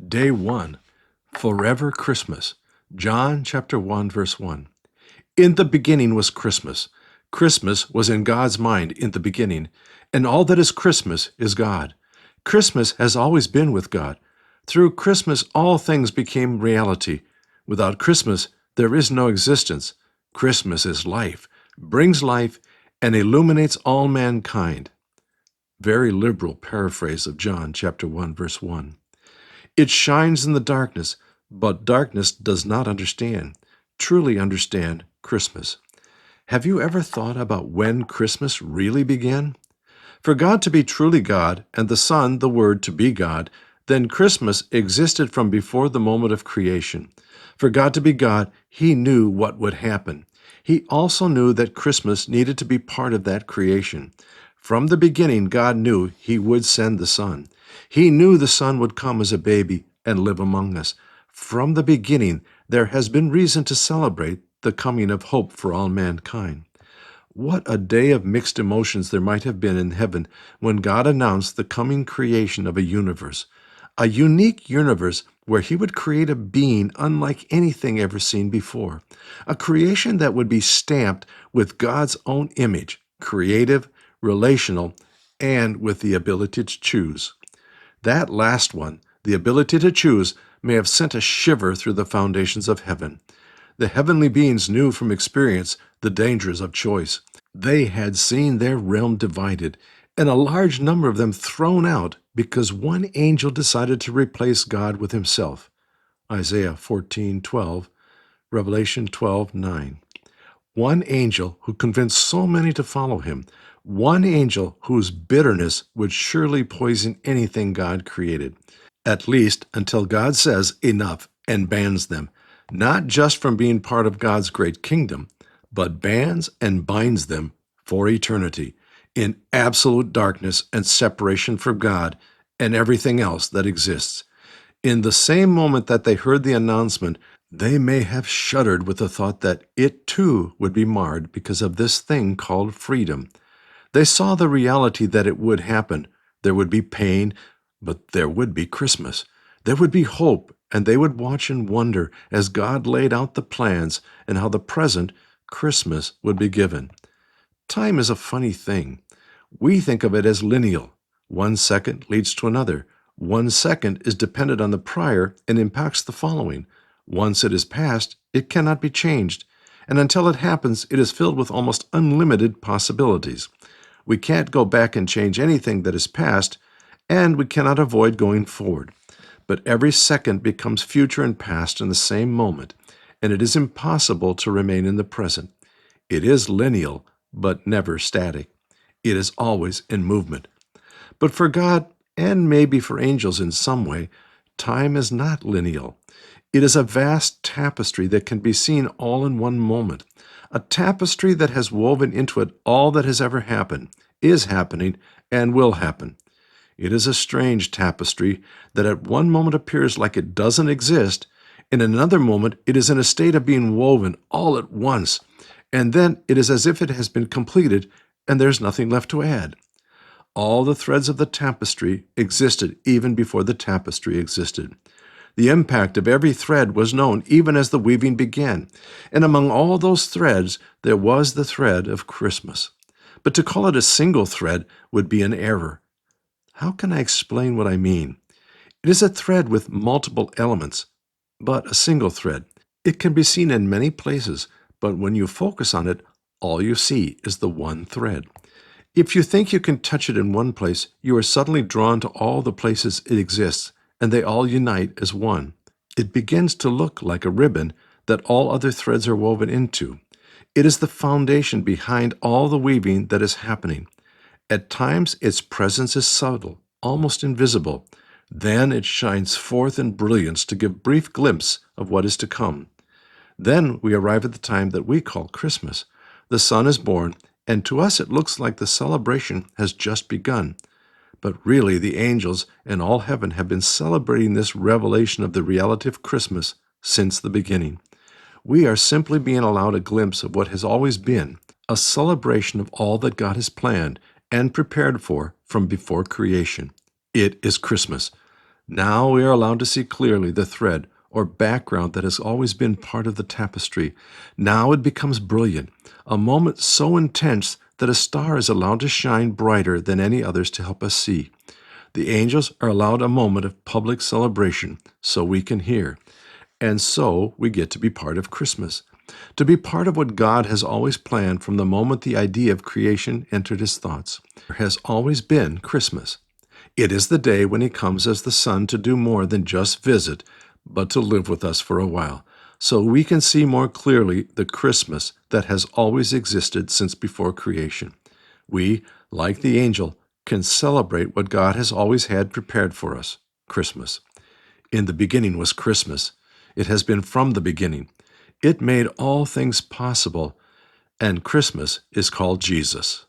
Day 1, Forever Christmas. John chapter 1, verse 1. In the beginning was Christmas. Christmas was in God's mind in the beginning, and all that is Christmas is God. Christmas has always been with God. Through Christmas, all things became reality. Without Christmas, there is no existence. Christmas is life, brings life, and illuminates all mankind. Very liberal paraphrase of John chapter 1, verse 1. It shines in the darkness, but darkness does not truly understand Christmas. Have you ever thought about when Christmas really began? For God to be truly God and the Son, the Word, to be God, then Christmas existed from before the moment of creation. For God to be God, He knew what would happen. He also knew that Christmas needed to be part of that creation. From the beginning, God knew He would send the Son. He knew the Son would come as a baby and live among us. From the beginning, there has been reason to celebrate the coming of hope for all mankind. What a day of mixed emotions there might have been in heaven when God announced the coming creation of a unique universe where He would create a being unlike anything ever seen before, a creation that would be stamped with God's own image, creative, relational, and with the ability to choose. That last one, the ability to choose, may have sent a shiver through the foundations of heaven. The heavenly beings knew from experience the dangers of choice. They had seen their realm divided, and a large number of them thrown out because one angel decided to replace God with himself. Isaiah 14:12, Revelation 12:9. One angel who convinced so many to follow him, one angel whose bitterness would surely poison anything God created, at least until God says enough and bans them, not just from being part of God's great kingdom, but bans and binds them for eternity in absolute darkness and separation from God and everything else that exists. In the same moment that they heard the announcement, they may have shuddered with the thought that it too would be marred because of this thing called freedom. They saw the reality that it would happen. There would be pain, but there would be Christmas. There would be hope, and they would watch and wonder as God laid out the plans and how the present, Christmas, would be given. Time is a funny thing. We think of it as lineal. 1 second leads to another. 1 second is dependent on the prior and impacts the following. Once it is past, it cannot be changed, and until it happens, it is filled with almost unlimited possibilities. We can't go back and change anything that is past, and we cannot avoid going forward. But every second becomes future and past in the same moment, and it is impossible to remain in the present. It is lineal, but never static. It is always in movement. But for God, and maybe for angels in some way, time is not lineal. It is a vast tapestry that can be seen all in one moment, a tapestry that has woven into it all that has ever happened, is happening, and will happen. It is a strange tapestry that at one moment appears like it doesn't exist, in another moment it is in a state of being woven all at once, and then it is as if it has been completed and there's nothing left to add. All the threads of the tapestry existed even before the tapestry existed. The impact of every thread was known even as the weaving began, and among all those threads there was the thread of Christmas. But to call it a single thread would be an error. How can I explain what I mean? It is a thread with multiple elements, but a single thread. It can be seen in many places, but when you focus on it, all you see is the one thread. If you think you can touch it in one place, you are suddenly drawn to all the places it exists, and they all unite as one. It begins to look like a ribbon that all other threads are woven into. It is the foundation behind all the weaving that is happening. At times, its presence is subtle, almost invisible. Then it shines forth in brilliance to give brief glimpse of what is to come. Then we arrive at the time that we call Christmas. The Son is born, and to us it looks like the celebration has just begun. But really, the angels and all heaven have been celebrating this revelation of the reality of Christmas since the beginning. We are simply being allowed a glimpse of what has always been, a celebration of all that God has planned and prepared for from before creation. It is Christmas. Now we are allowed to see clearly the thread or background that has always been part of the tapestry. Now it becomes brilliant, a moment so intense that a star is allowed to shine brighter than any others to help us see. The angels are allowed a moment of public celebration so we can hear. And so we get to be part of Christmas, to be part of what God has always planned from the moment the idea of creation entered his thoughts. There has always been Christmas. It is the day when he comes as the Son to do more than just visit, but to live with us for a while, so we can see more clearly the Christmas that has always existed since before creation. We, like the angel, can celebrate what God has always had prepared for us, Christmas. In the beginning was Christmas. It has been from the beginning. It made all things possible, and Christmas is called Jesus.